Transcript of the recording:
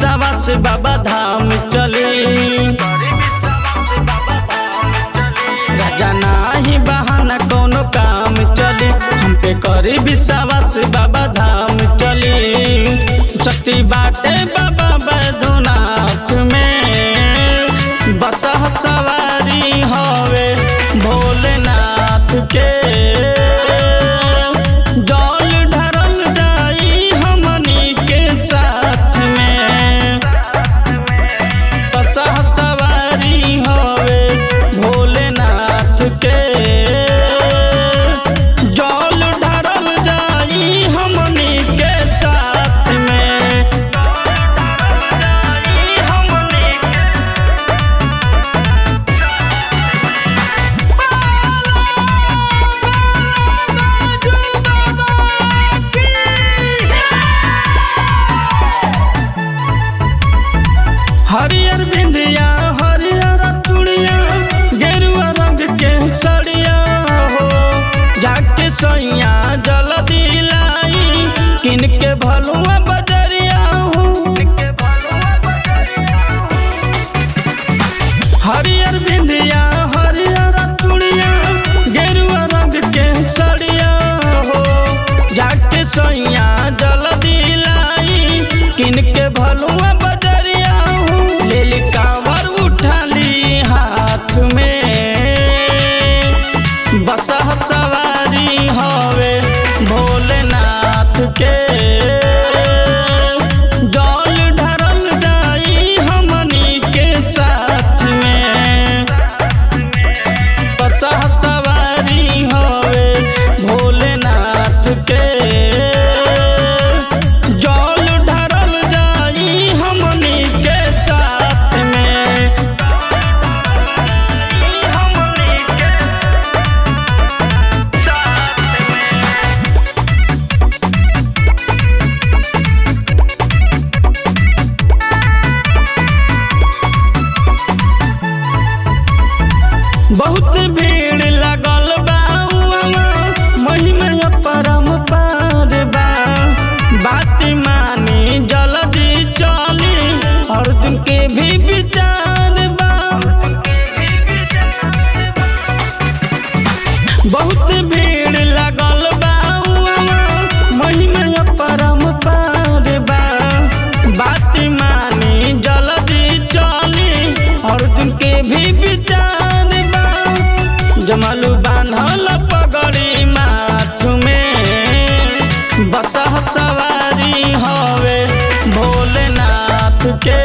विश्वास बाबा धाम चली। राजा नाही बहाना कोनो काम चली, हम पे करी विश्वास बाबा धाम चली। शक्ति बाटे बाबा बैद्यनाथ में, बसा सवारी हवे भोलेनाथ के। जल ढरल जाई हमनी के साथ में, बसा सवारी हवे भोलेनाथ के। जल ढरल जाई हमनी के साथ में। हरियर बिंदिया हरियर चूड़िया, गेरुआ रंग के सड़िया हो, जाके सैया जल्दी लाई, किन के भलुआ बजरिया हो। हरियर बिंदिया हरियर चूड़िया, गेरुआ रंग के सड़िया हो, जाके सैया जल्दी लाई, किन के भलुआ बजरिया हो। लेली कांवर उठाली हाथ में, बसा सवारी हवे भोलेनाथ के। जल ढरल जाई हमनी के साथ में, बसा सवारी हवे भोलेनाथ के। जल ढरल जाई हमनी के साथ में। बहुत भीड़ लगल बा उहाँ, महिमा परम्पार बा। बात मानी जल्दी चली, अर्जुन के भी विचार बा। बहुत भीड़ लगल बा उहाँ, महिमा परम्पार बा। बात मानी जल्दी चली, अर्जुन के भी विचार बा। जमालू बान्हल पगड़ी माथ में, बसा सवारी हवे भोलेनाथ के।